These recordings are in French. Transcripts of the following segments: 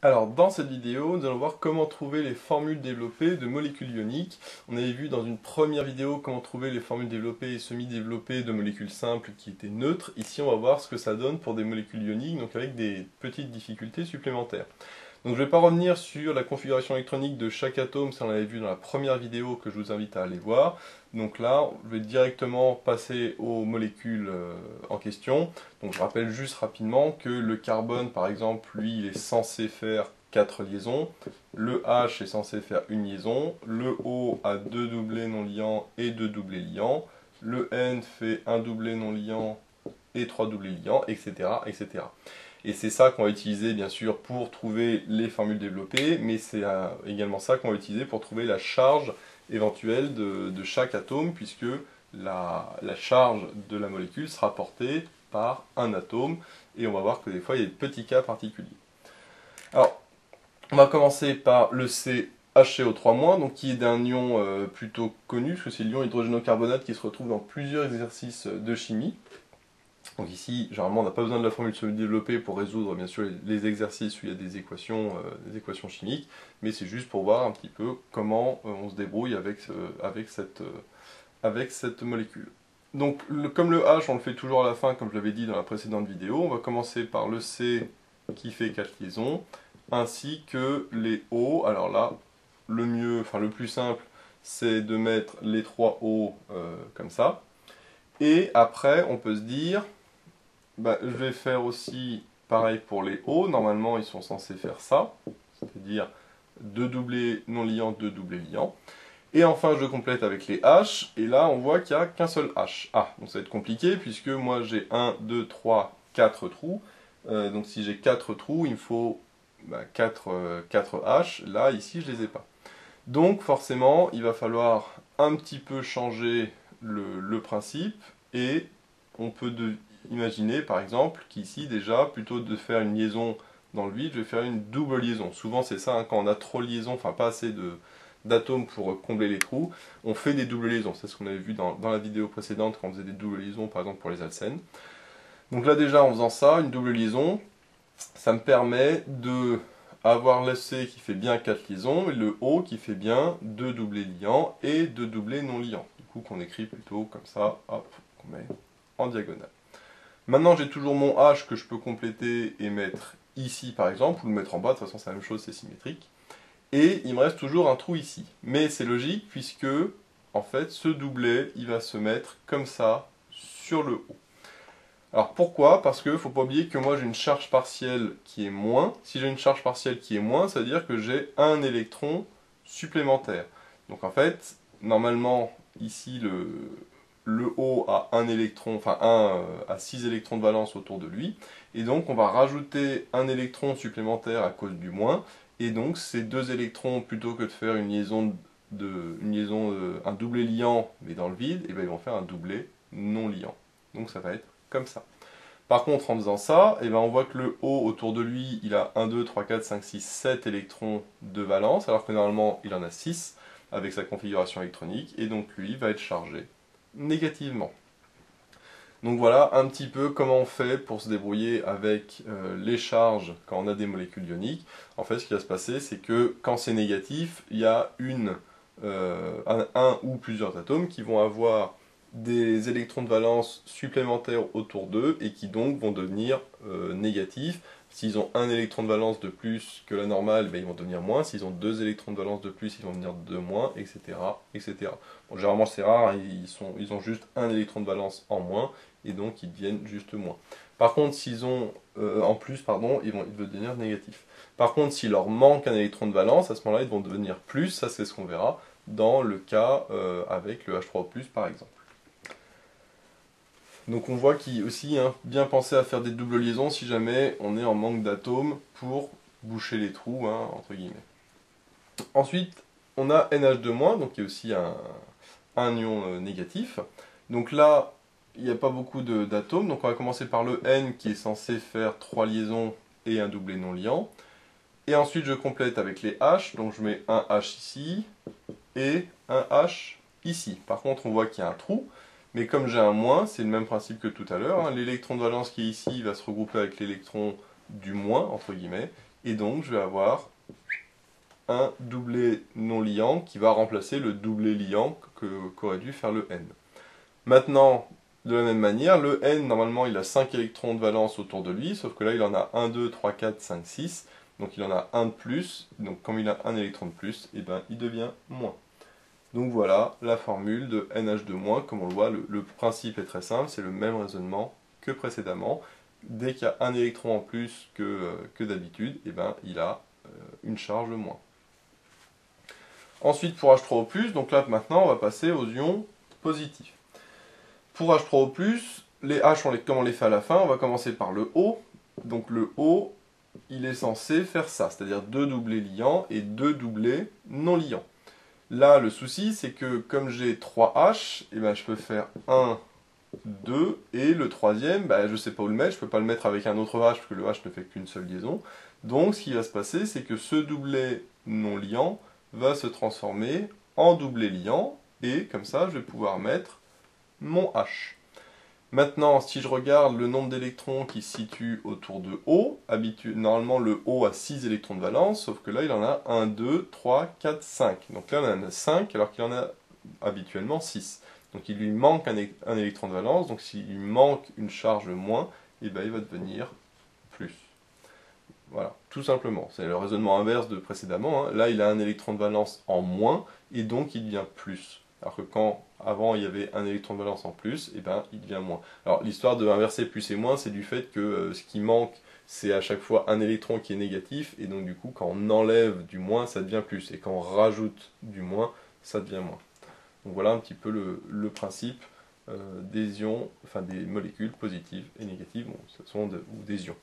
Alors, dans cette vidéo, nous allons voir comment trouver les formules développées de molécules ioniques. On avait vu dans une première vidéo comment trouver les formules développées et semi-développées de molécules simples qui étaient neutres. Ici, on va voir ce que ça donne pour des molécules ioniques, donc avec des petites difficultés supplémentaires. Donc, je ne vais pas revenir sur la configuration électronique de chaque atome, ça on l'avait vu dans la première vidéo que je vous invite à aller voir. Donc là, je vais directement passer aux molécules en question. Donc je rappelle juste rapidement que le carbone, par exemple, lui, il est censé faire 4 liaisons. Le H est censé faire une liaison. Le O a 2 doublés non liants et 2 doublés liants. Le N fait un doublé non liant et 3 doublés liants, etc., etc. Et c'est ça qu'on va utiliser bien sûr pour trouver les formules développées, mais c'est également ça qu'on va utiliser pour trouver la charge éventuelle de chaque atome, puisque la charge de la molécule sera portée par un atome, et on va voir que des fois il y a des petits cas particuliers. Alors, on va commencer par le CHCO3-, donc qui est d'un ion plutôt connu, parce que c'est l'ion hydrogénocarbonate qui se retrouve dans plusieurs exercices de chimie. Donc ici, généralement, on n'a pas besoin de la formule semi-développée pour résoudre, bien sûr, les exercices où il y a des équations chimiques, mais c'est juste pour voir un petit peu comment on se débrouille avec cette molécule. Donc, comme le H, on le fait toujours à la fin, comme je l'avais dit dans la précédente vidéo, on va commencer par le C qui fait 4 liaisons, ainsi que les O. Alors là, le plus simple, c'est de mettre les 3 O comme ça. Et après, on peut se dire, je vais faire aussi pareil pour les O. Normalement, ils sont censés faire ça, c'est-à-dire 2 doublés non liants, 2 doublés liants. Et enfin, je complète avec les H, et là, on voit qu'il n'y a qu'un seul H. Ah, donc ça va être compliqué, puisque moi, j'ai 1, 2, 3, 4 trous. Donc si j'ai 4 trous, il me faut 4 H. Là, ici, je ne les ai pas. Donc, forcément, il va falloir un petit peu changer le principe, et on peut imaginer, par exemple, qu'ici, déjà, plutôt de faire une liaison dans le vide, je vais faire une double liaison. Souvent, c'est ça, hein, quand on a trop de liaisons, enfin pas assez d'atomes pour combler les trous, on fait des doubles liaisons. C'est ce qu'on avait vu dans la vidéo précédente, quand on faisait des doubles liaisons, par exemple, pour les alcènes. Donc là, déjà, en faisant ça, une double liaison, ça me permet de avoir le C qui fait bien 4 liaisons, et le O qui fait bien 2 doublés liants et 2 doublés non liants. Du coup, qu'on écrit plutôt comme ça, hop, qu'on met en diagonale. Maintenant, j'ai toujours mon H que je peux compléter et mettre ici, par exemple, ou le mettre en bas, de toute façon, c'est la même chose, c'est symétrique. Et il me reste toujours un trou ici. Mais c'est logique, puisque, en fait, ce doublet, il va se mettre comme ça, sur le haut. Alors pourquoi? Parce qu'il ne faut pas oublier que moi j'ai une charge partielle qui est moins. Si j'ai une charge partielle qui est moins, ça veut dire que j'ai un électron supplémentaire. Donc en fait, normalement, ici le O a un électron, enfin a 6 électrons de valence autour de lui. Et donc on va rajouter un électron supplémentaire à cause du moins. Et donc ces deux électrons, plutôt que de faire un doublé liant, mais dans le vide, et bien, ils vont faire un doublé non liant. Donc ça va être comme ça. Par contre, en faisant ça, on voit que le O autour de lui, il a 1, 2, 3, 4, 5, 6, 7 électrons de valence, alors que normalement, il en a 6 avec sa configuration électronique, et donc lui va être chargé négativement. Donc voilà un petit peu comment on fait pour se débrouiller avec les charges quand on a des molécules ioniques. En fait, ce qui va se passer, c'est que quand c'est négatif, il y a un ou plusieurs atomes qui vont avoir des électrons de valence supplémentaires autour d'eux et qui donc vont devenir négatifs. S'ils ont un électron de valence de plus que la normale, ils vont devenir moins. S'ils ont deux électrons de valence de plus, ils vont devenir de moins, etc. etc. Bon, généralement c'est rare, hein, ils ont juste un électron de valence en moins et donc ils deviennent juste moins. Par contre, s'ils ont en plus, ils vont devenir négatifs. Par contre, s'il leur manque un électron de valence, à ce moment-là, ils vont devenir plus. Ça, c'est ce qu'on verra dans le cas avec le H3O+, par exemple. Donc on voit qu'il aussi bien penser à faire des doubles liaisons si jamais on est en manque d'atomes pour boucher les trous, entre guillemets. Ensuite, on a NH2-, donc qui est aussi un ion négatif. Donc là, il n'y a pas beaucoup d'atomes, donc on va commencer par le N qui est censé faire 3 liaisons et un doublé non liant. Et ensuite je complète avec les H, donc je mets un H ici et un H ici. Par contre on voit qu'il y a un trou, mais comme j'ai un moins, c'est le même principe que tout à l'heure. L'électron de valence qui est ici va se regrouper avec l'électron du moins, entre guillemets, et donc je vais avoir un doublet non liant qui va remplacer le doublet liant qu'aurait dû faire le N. Maintenant, de la même manière, le N, normalement, il a 5 électrons de valence autour de lui, sauf que là, il en a 1, 2, 3, 4, 5, 6. Donc il en a un de plus, donc comme il a un électron de plus, et ben, il devient moins. Donc voilà la formule de NH2-, comme on le voit, le principe est très simple, c'est le même raisonnement que précédemment. Dès qu'il y a un électron en plus que d'habitude, et ben, il a une charge moins. Ensuite, pour H3O+, donc là maintenant on va passer aux ions positifs. Pour H3O+, les H, comme on les fait à la fin, on va commencer par le O. Donc le O, il est censé faire ça, c'est-à-dire 2 doublés liants et 2 doublés non liants. Là, le souci, c'est que comme j'ai 3 H, et ben, je peux faire 1, 2, et le troisième, ben, je ne sais pas où le mettre, je ne peux pas le mettre avec un autre H, parce que le H ne fait qu'une seule liaison. Donc, ce qui va se passer, c'est que ce doublet non liant va se transformer en doublet liant, et comme ça, je vais pouvoir mettre mon H. Maintenant, si je regarde le nombre d'électrons qui se situe autour de O, normalement le O a 6 électrons de valence, sauf que là il en a 1, 2, 3, 4, 5. Donc là on en a 5 alors qu'il en a habituellement 6. Donc il lui manque un électron de valence, donc s'il lui manque une charge moins, et ben il va devenir plus. Voilà, tout simplement. C'est le raisonnement inverse de précédemment, hein. Là il a un électron de valence en moins, et donc il devient plus. Alors que quand avant il y avait un électron de valence en plus, et ben il devient moins. Alors l'histoire de inverser plus et moins, c'est du fait que ce qui manque, c'est à chaque fois un électron qui est négatif, et donc du coup quand on enlève du moins, ça devient plus, et quand on rajoute du moins, ça devient moins. Donc voilà un petit peu le principe des ions, enfin des molécules positives et négatives, bon, ce sont ou des ions.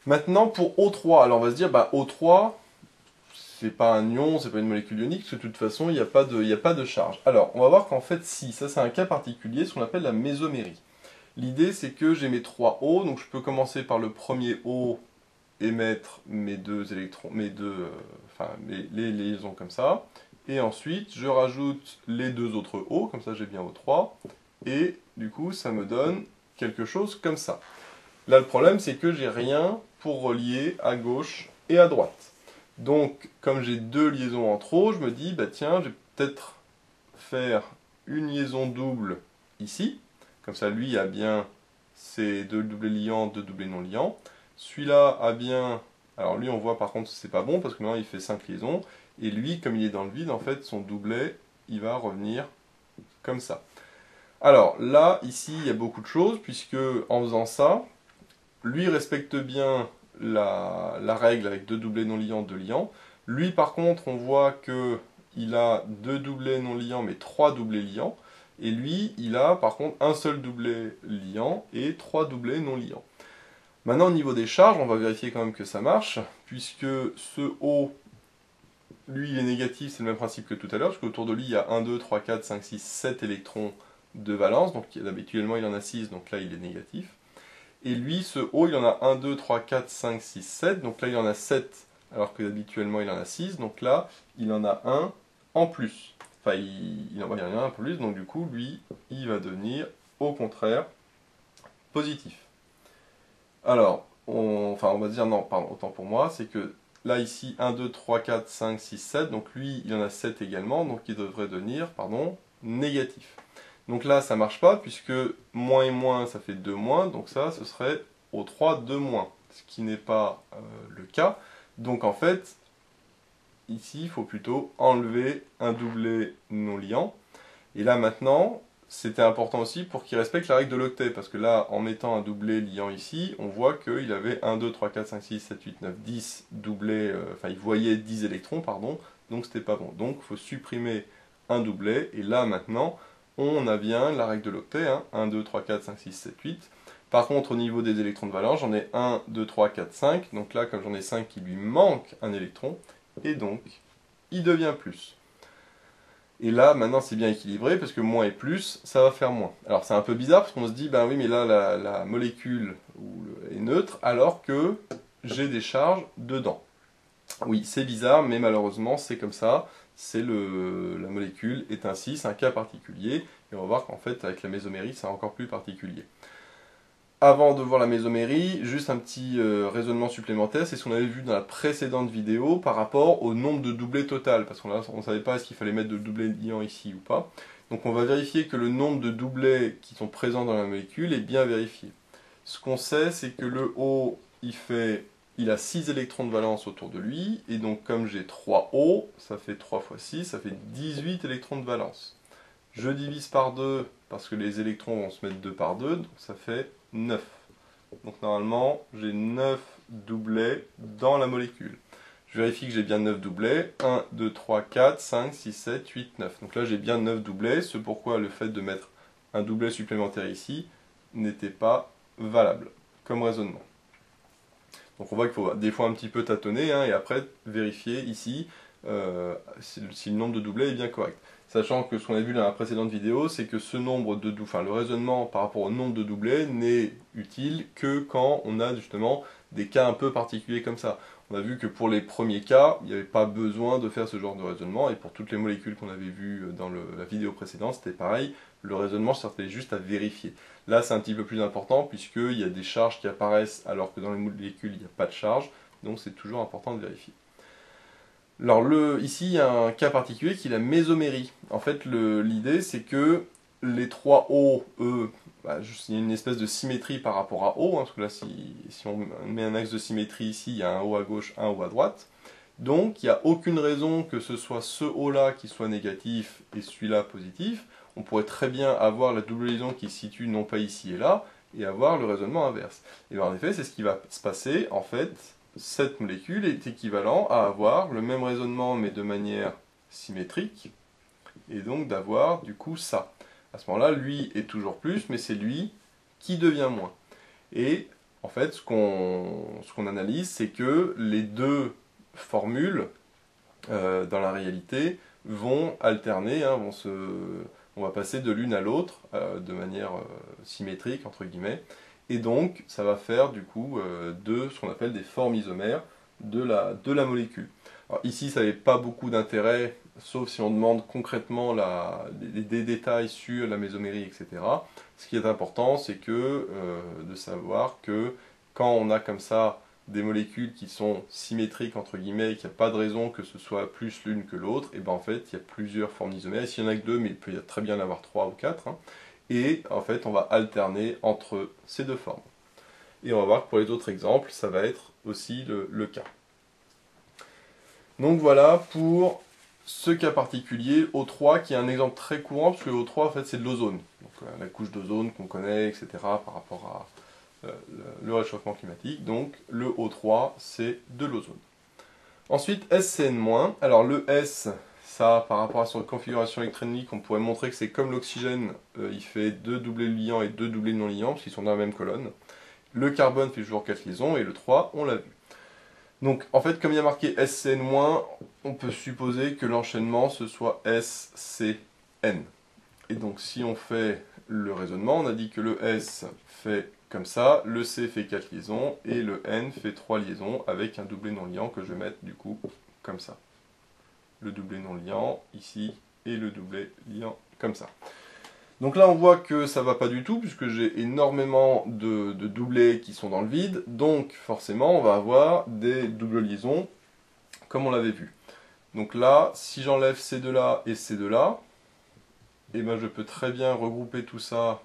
Maintenant pour O3, alors on va se dire, bah O3, c'est pas un ion, c'est pas une molécule ionique, parce que de toute façon, il n'y a pas de charge. Alors, on va voir qu'en fait, si, ça c'est un cas particulier, ce qu'on appelle la mésomérie. L'idée, c'est que j'ai mes 3 O, donc je peux commencer par le premier O et mettre mes deux électrons, les liaisons comme ça. Et ensuite, je rajoute les deux autres O, comme ça j'ai bien O3. Et du coup, ça me donne quelque chose comme ça. Là, le problème, c'est que j'ai rien pour relier à gauche et à droite. Donc, comme j'ai deux liaisons en trop, je me dis, bah tiens, je vais peut-être faire une liaison double ici. Comme ça, lui a bien ses deux doublés liants, deux doublés non liants. Celui-là a bien... Alors lui, on voit par contre, c'est pas bon, parce que maintenant, il fait 5 liaisons. Et lui, comme il est dans le vide, en fait, son doublet, il va revenir comme ça. Alors là, ici, il y a beaucoup de choses, puisque en faisant ça, lui respecte bien la règle avec deux doublés non liants, deux liants. Lui, par contre, on voit qu'il a deux doublés non liants, mais trois doublés liants. Et lui, il a par contre un seul doublet liant et trois doublés non liants. Maintenant, au niveau des charges, on va vérifier quand même que ça marche, puisque ce O, lui, il est négatif, c'est le même principe que tout à l'heure, parce qu'autour de lui, il y a 1, 2, 3, 4, 5, 6, 7 électrons de valence, donc habituellement il en a 6, donc là il est négatif. Et lui, ce O, il en a 1, 2, 3, 4, 5, 6, 7. Donc là, il en a 7, alors que habituellement, il en a 6. Donc là, il en a un en plus. Enfin, il en a un en plus. Donc du coup, lui, il va devenir, au contraire, positif. Alors, on va dire, non, pardon, autant pour moi, c'est que là, ici, 1, 2, 3, 4, 5, 6, 7. Donc lui, il en a 7 également. Donc il devrait devenir, pardon, négatif. Donc là, ça ne marche pas, puisque moins et moins, ça fait 2 moins, donc ça, ce serait O3, 2 moins, ce qui n'est pas le cas. Donc en fait, ici, il faut plutôt enlever un doublet non liant. Et là, maintenant, c'était important aussi pour qu'il respecte la règle de l'octet, parce que là, en mettant un doublet liant ici, on voit qu'il avait 1, 2, 3, 4, 5, 6, 7, 8, 9, 10 doublets, il voyait 10 électrons, pardon, donc c'était pas bon. Donc, il faut supprimer un doublet, et là, maintenant, on a bien la règle de l'octet, hein, 1, 2, 3, 4, 5, 6, 7, 8. Par contre, au niveau des électrons de valence, j'en ai 1, 2, 3, 4, 5. Donc là, comme j'en ai 5, il lui manque un électron. Et donc, il devient plus. Et là, maintenant, c'est bien équilibré, parce que moins et plus, ça va faire moins. Alors, c'est un peu bizarre, parce qu'on se dit, ben oui, mais là, la molécule est neutre, alors que j'ai des charges dedans. Oui, c'est bizarre, mais malheureusement, c'est comme ça. La molécule est ainsi, c'est un cas particulier, et on va voir qu'en fait, avec la mésomérie, c'est encore plus particulier. avant de voir la mésomérie, juste un petit raisonnement supplémentaire, c'est ce qu'on avait vu dans la précédente vidéo par rapport au nombre de doublés total, parce qu'on ne savait pas est-ce qu'il fallait mettre de doublés liants ici ou pas. Donc on va vérifier que le nombre de doublets qui sont présents dans la molécule est bien vérifié. Ce qu'on sait, c'est que le O, il a 6 électrons de valence autour de lui, et donc comme j'ai 3 O, ça fait 3 fois 6, ça fait 18 électrons de valence. Je divise par 2, parce que les électrons vont se mettre 2 par 2, donc ça fait 9. Donc normalement, j'ai 9 doublets dans la molécule. Je vérifie que j'ai bien 9 doublets. 1, 2, 3, 4, 5, 6, 7, 8, 9. Donc là, j'ai bien 9 doublets, ce pourquoi le fait de mettre un doublet supplémentaire ici n'était pas valable comme raisonnement. Donc on voit qu'il faut des fois un petit peu tâtonner, hein, et après vérifier ici si le nombre de doublets est bien correct. Sachant que ce qu'on a vu dans la précédente vidéo, c'est que ce nombre de le raisonnement par rapport au nombre de doublets n'est utile que quand on a justement des cas un peu particuliers comme ça. On a vu que pour les premiers cas, il n'y avait pas besoin de faire ce genre de raisonnement, et pour toutes les molécules qu'on avait vues dans la vidéo précédente, c'était pareil, le raisonnement servait juste à vérifier. Là, c'est un petit peu plus important, puisqu'il y a des charges qui apparaissent alors que dans les molécules, il n'y a pas de charge, donc c'est toujours important de vérifier. Alors ici, il y a un cas particulier qui est la mésomérie. En fait, l'idée, c'est que les 3 O, eux, il y a une espèce de symétrie par rapport à O, hein, parce que là, si on met un axe de symétrie ici, il y a un O à gauche, un O à droite. Donc, il n'y a aucune raison que ce soit ce O-là qui soit négatif et celui-là positif. On pourrait très bien avoir la double liaison qui se situe non pas ici et là, et avoir le raisonnement inverse. Et bien, en effet, c'est ce qui va se passer, en fait. Cette molécule est équivalent à avoir le même raisonnement mais de manière symétrique, et donc d'avoir du coup ça. À ce moment-là, lui est toujours plus, mais c'est lui qui devient moins. Et en fait, ce qu'on analyse, c'est que les deux formules, dans la réalité, vont alterner, hein, on va passer de l'une à l'autre de manière symétrique, entre guillemets. Et donc, ça va faire du coup ce qu'on appelle des formes isomères de la molécule. Alors, ici, ça n'avait pas beaucoup d'intérêt, sauf si on demande concrètement des détails sur la mésomérie, etc. Ce qui est important, c'est de savoir que quand on a comme ça des molécules qui sont symétriques, entre guillemets, et qu'il n'y a pas de raison que ce soit plus l'une que l'autre, et bien en fait, il y a plusieurs formes isomères. Ici, il n'y en a que 2, mais il peut très bien y en avoir 3 ou 4. Hein. Et en fait, on va alterner entre ces deux formes. Et on va voir que pour les autres exemples, ça va être aussi le cas. Donc voilà pour ce cas particulier, O3, qui est un exemple très courant, parce que O3, en fait, c'est de l'ozone. Donc la couche d'ozone qu'on connaît, etc., par rapport à le réchauffement climatique. Donc le O3, c'est de l'ozone. Ensuite, SCN-. Alors le S, ça, par rapport à son configuration électronique, on pourrait montrer que c'est comme l'oxygène, il fait 2 doublés liants et 2 doublés non liants, parce qu'ils sont dans la même colonne. Le carbone fait toujours 4 liaisons, et le 3, on l'a vu. Donc, en fait, comme il y a marqué SCN-, on peut supposer que l'enchaînement, ce soit SCN. Et donc, si on fait le raisonnement, on a dit que le S fait comme ça, le C fait 4 liaisons, et le N fait 3 liaisons avec un doublé non liant que je vais mettre, du coup, comme ça. Le doublé non liant, ici, et le doublé liant, comme ça. Donc là, on voit que ça ne va pas du tout, puisque j'ai énormément de doublés qui sont dans le vide. Donc, forcément, on va avoir des doubles liaisons, comme on l'avait vu. Donc là, si j'enlève ces deux-là et ces deux-là, eh ben, je peux très bien regrouper tout ça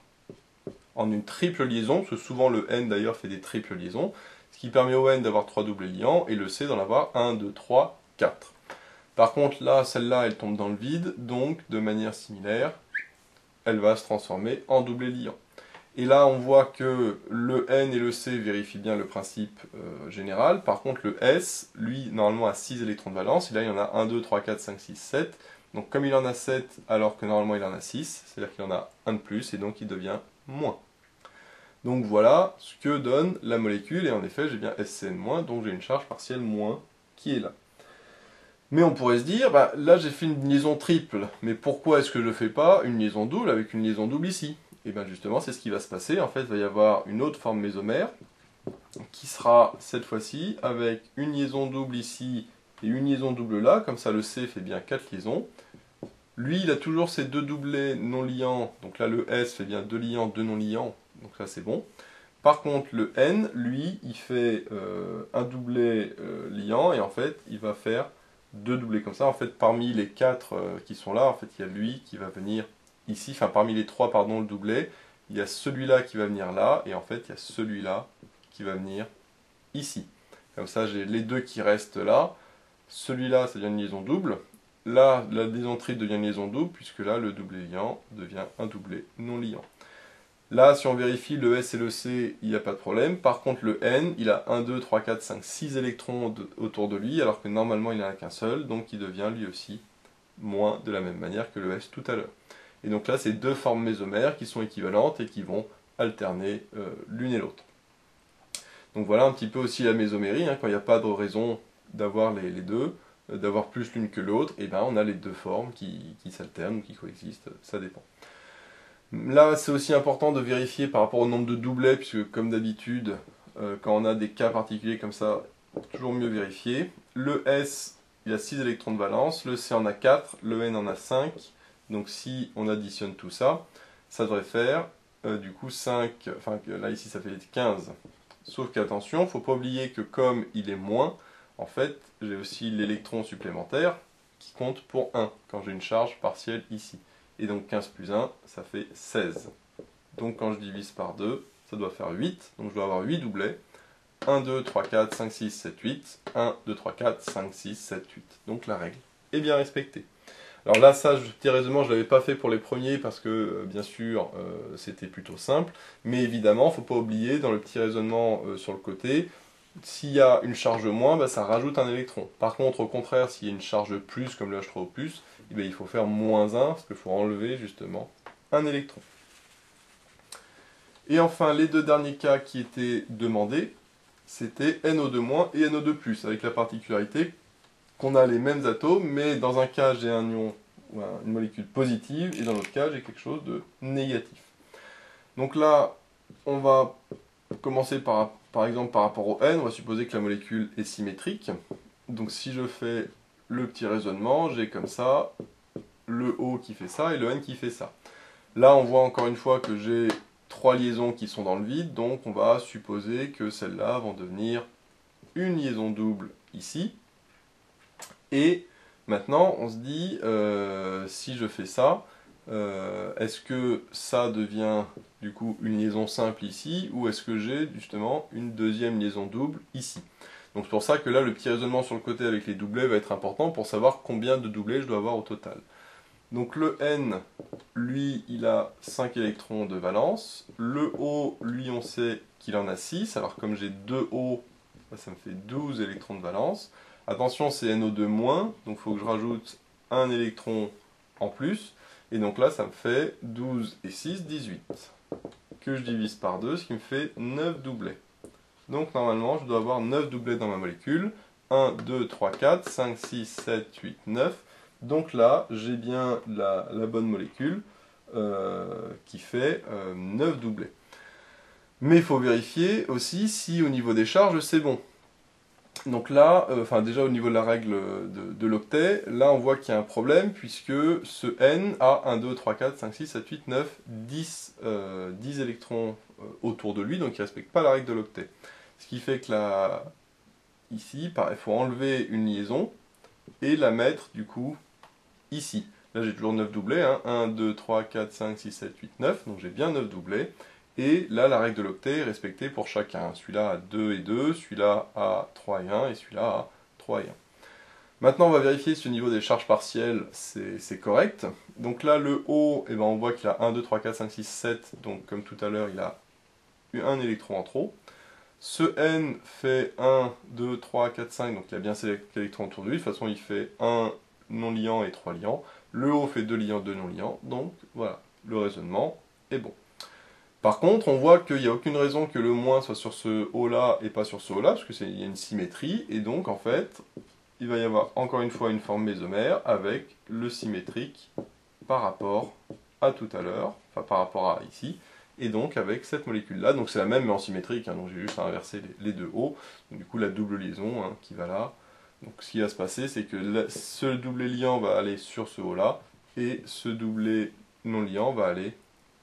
en une triple liaison, parce que souvent le N, d'ailleurs, fait des triples liaisons, ce qui permet au N d'avoir 3 doublés liants, et le C d'en avoir 1, 2, 3, 4. Par contre, là, celle-là, elle tombe dans le vide, donc, de manière similaire, elle va se transformer en doublé liant. Et là, on voit que le N et le C vérifient bien le principe général. Par contre, le S, lui, normalement, a 6 électrons de valence. Et là, il y en a 1, 2, 3, 4, 5, 6, 7. Donc, comme il en a 7, alors que normalement, il en a 6, c'est-à-dire qu'il en a un de plus, et donc il devient moins. Donc, voilà ce que donne la molécule. Et en effet, j'ai bien SCN-, donc j'ai une charge partielle moins qui est là. Mais on pourrait se dire, bah, là j'ai fait une liaison triple, mais pourquoi est-ce que je ne fais pas une liaison double avec une liaison double ici? Et bien justement, c'est ce qui va se passer. En fait, il va y avoir une autre forme mésomère, qui sera cette fois-ci avec une liaison double ici et une liaison double là, comme ça le C fait bien 4 liaisons. Lui, il a toujours ses deux doublés non liants, donc là le S fait bien 2 liants, 2 non liants, donc là c'est bon. Par contre, le N, lui, il fait un doublet liant, et en fait, il va faire deux doublés comme ça. En fait, parmi les quatre qui sont là, en fait, il y a lui qui va venir ici, enfin parmi les trois, pardon, le doublet, il y a celui-là qui va venir là, et en fait, il y a celui-là qui va venir ici. Comme ça, j'ai les deux qui restent là. Celui-là, ça devient une liaison double. Là, la liaison triple devient une liaison double, puisque là, le doublet liant devient un doublet non liant. Là, si on vérifie le S et le C, il n'y a pas de problème. Par contre, le N, il a 1, 2, 3, 4, 5, 6 électrons autour de lui, alors que normalement, il n'en a qu'un seul, donc il devient lui aussi moins de la même manière que le S tout à l'heure. Et donc là, c'est deux formes mésomères qui sont équivalentes et qui vont alterner l'une et l'autre. Donc voilà un petit peu aussi la mésomérie, hein, quand il n'y a pas de raison d'avoir les deux, d'avoir plus l'une que l'autre, et ben on a les deux formes qui s'alternent ou qui coexistent, ça dépend. Là, c'est aussi important de vérifier par rapport au nombre de doublets, puisque comme d'habitude, quand on a des cas particuliers comme ça, toujours mieux vérifier. Le S, il a 6 électrons de valence, le C en a 4, le N en a 5, donc si on additionne tout ça, ça devrait faire du coup 5, enfin là ici ça fait 15. Sauf qu'attention, il ne faut pas oublier que comme il est moins, en fait, j'ai aussi l'électron supplémentaire qui compte pour 1, quand j'ai une charge partielle ici. Et donc 15 plus 1, ça fait 16. Donc quand je divise par 2, ça doit faire 8. Donc je dois avoir 8 doublets. 1, 2, 3, 4, 5, 6, 7, 8. 1, 2, 3, 4, 5, 6, 7, 8. Donc la règle est bien respectée. Alors là, ça, petit raisonnement, je ne l'avais pas fait pour les premiers parce que, bien sûr, c'était plutôt simple. Mais évidemment, il ne faut pas oublier, dans le petit raisonnement sur le côté, s'il y a une charge moins, bah, ça rajoute un électron. Par contre, au contraire, s'il y a une charge plus, comme le H3O+, eh bien, il faut faire moins 1, parce qu'il faut enlever, justement, un électron. Et enfin, les deux derniers cas qui étaient demandés, c'était NO2- et NO2+, avec la particularité qu'on a les mêmes atomes, mais dans un cas j'ai un ion, une molécule positive, et dans l'autre cas j'ai quelque chose de négatif. Donc là, on va commencer par exemple par rapport au N, on va supposer que la molécule est symétrique. Donc si je fais le petit raisonnement, j'ai comme ça le O qui fait ça et le N qui fait ça. Là on voit encore une fois que j'ai trois liaisons qui sont dans le vide, donc on va supposer que celles-là vont devenir une liaison double ici. Et maintenant, on se dit, si je fais ça, est-ce que ça devient du coup une liaison simple ici, ou est-ce que j'ai justement une deuxième liaison double ici? Donc c'est pour ça que là, le petit raisonnement sur le côté avec les doublets va être important pour savoir combien de doublets je dois avoir au total. Donc le N, lui, il a 5 électrons de valence. Le O, lui, on sait qu'il en a 6. Alors comme j'ai 2 O, ça me fait 12 électrons de valence. Attention, c'est NO2-, donc il faut que je rajoute un électron en plus. Et donc là, ça me fait 12 et 6, 18. Que je divise par 2, ce qui me fait 9 doublets. Donc normalement, je dois avoir 9 doublets dans ma molécule. 1, 2, 3, 4, 5, 6, 7, 8, 9. Donc là, j'ai bien la bonne molécule qui fait 9 doublets. Mais il faut vérifier aussi si au niveau des charges, c'est bon. Donc là, déjà au niveau de la règle de l'octet, là on voit qu'il y a un problème puisque ce N a 1, 2, 3, 4, 5, 6, 7, 8, 9, 10 électrons autour de lui, donc il ne respecte pas la règle de l'octet. Ce qui fait que là, ici, il faut enlever une liaison et la mettre du coup ici. Là j'ai toujours 9 doublets, hein. 1, 2, 3, 4, 5, 6, 7, 8, 9, donc j'ai bien 9 doublets. Et là, la règle de l'octet est respectée pour chacun. Celui-là a 2 et 2, celui-là a 3 et 1, et celui-là a 3 et 1. Maintenant, on va vérifier si au niveau des charges partielles, c'est correct. Donc là, le O, eh ben, on voit qu'il a 1, 2, 3, 4, 5, 6, 7. Donc comme tout à l'heure, il a eu un électron en trop. Ce N fait 1, 2, 3, 4, 5. Donc il a bien ces électrons autour de lui. De toute façon, il fait 1 non liant et 3 liants. Le O fait 2 liants, 2 non liants. Donc voilà, le raisonnement est bon. Par contre, on voit qu'il n'y a aucune raison que le moins soit sur ce haut-là et pas sur ce haut-là, parce qu'il y a une symétrie, et donc en fait, il va y avoir encore une fois une forme mésomère avec le symétrique par rapport à tout à l'heure, enfin par rapport à ici, et donc avec cette molécule-là, donc c'est la même mais en symétrique, hein, donc j'ai juste à inverser les deux hauts, donc du coup la double liaison hein, qui va là. Donc ce qui va se passer, c'est que ce doublé liant va aller sur ce haut-là, et ce doublé non liant va aller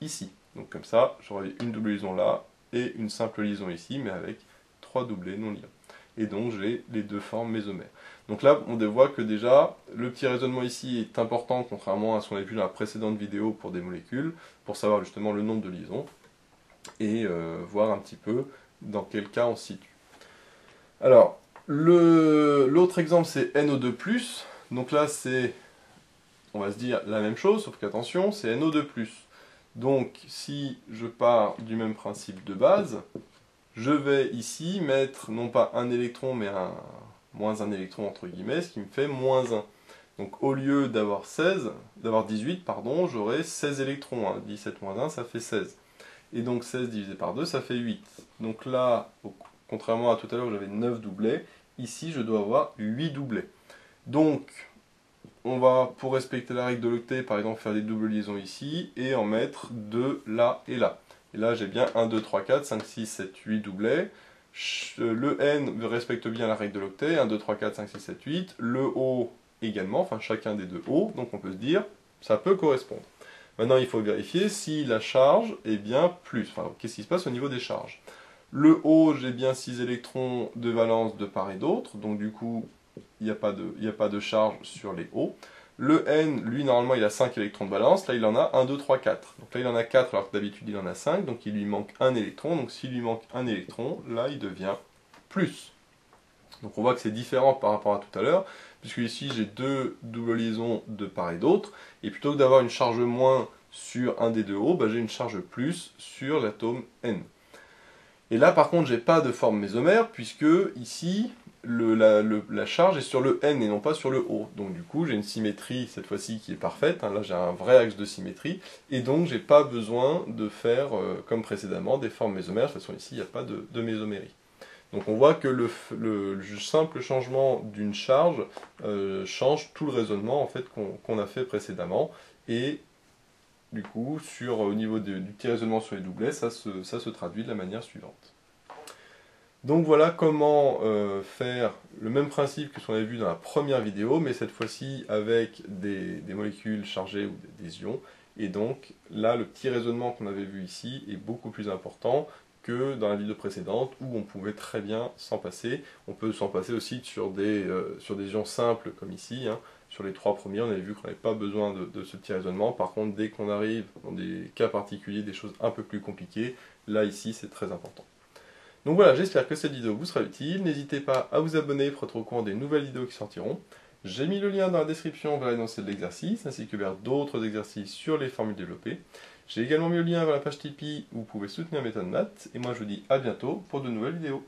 ici. Donc comme ça, j'aurai une double liaison là et une simple liaison ici, mais avec 3 doublés non liés. Et donc j'ai les deux formes mésomères. Donc là, on voit que déjà, le petit raisonnement ici est important, contrairement à ce qu'on a vu dans la précédente vidéo pour des molécules, pour savoir justement le nombre de liaisons, et voir un petit peu dans quel cas on se situe. Alors, l'autre exemple c'est NO2+, donc là c'est, on va se dire la même chose, sauf qu'attention, c'est NO2+. Donc si je pars du même principe de base, je vais ici mettre non pas un électron, mais moins un électron entre guillemets, ce qui me fait moins 1. Donc au lieu d'avoir 18, pardon, j'aurai 16 électrons. 17 moins 1, ça fait 16. Et donc 16 divisé par 2, ça fait 8. Donc là, contrairement à tout à l'heure où j'avais 9 doublets, ici je dois avoir 8 doublets. Donc, on va, pour respecter la règle de l'octet, par exemple, faire des doubles liaisons ici, et en mettre 2 là et là. Et là, j'ai bien 1, 2, 3, 4, 5, 6, 7, 8 doublets. Le N respecte bien la règle de l'octet, 1, 2, 3, 4, 5, 6, 7, 8. Le O également, enfin chacun des deux O, donc on peut se dire, ça peut correspondre. Maintenant, il faut vérifier si la charge est bien plus. Enfin, qu'est-ce qui se passe au niveau des charges? Le O, j'ai bien 6 électrons de valence de part et d'autre, donc du coup, il n'y a pas de charge sur les O. Le N, lui, normalement, il a 5 électrons de valence. Là, il en a 1, 2, 3, 4. Donc là, il en a 4, alors que d'habitude, il en a 5. Donc il lui manque un électron. Donc s'il lui manque un électron, là, il devient plus. Donc on voit que c'est différent par rapport à tout à l'heure, puisque ici, j'ai deux doubles liaisons de part et d'autre. Et plutôt que d'avoir une charge moins sur un des deux O, bah, j'ai une charge plus sur l'atome N. Et là, par contre, j'ai pas de forme mésomère, puisque ici, la charge est sur le N et non pas sur le O. Donc du coup, j'ai une symétrie, cette fois-ci, qui est parfaite. Là, j'ai un vrai axe de symétrie. Et donc, j'ai pas besoin de faire, comme précédemment, des formes mésomères. De toute façon, ici, il n'y a pas de mésomérie. Donc on voit que le simple changement d'une charge change tout le raisonnement en fait, qu'on a fait précédemment. Et du coup, au niveau du petit raisonnement sur les doublets, ça se traduit de la manière suivante. Donc voilà comment faire le même principe que ce qu'on avait vu dans la première vidéo, mais cette fois-ci avec des molécules chargées ou des ions. Et donc là, le petit raisonnement qu'on avait vu ici est beaucoup plus important que dans la vidéo précédente où on pouvait très bien s'en passer. On peut s'en passer aussi sur des ions simples comme ici. Sur les 3 premiers, on avait vu qu'on n'avait pas besoin de ce petit raisonnement. Par contre, dès qu'on arrive dans des cas particuliers, des choses un peu plus compliquées, là, ici, c'est très important. Donc voilà, j'espère que cette vidéo vous sera utile. N'hésitez pas à vous abonner pour être au courant des nouvelles vidéos qui sortiront. J'ai mis le lien dans la description vers l'énoncé de l'exercice, ainsi que vers d'autres exercices sur les formules développées. J'ai également mis le lien vers la page Tipeee où vous pouvez soutenir Méthode Maths. Et moi, je vous dis à bientôt pour de nouvelles vidéos.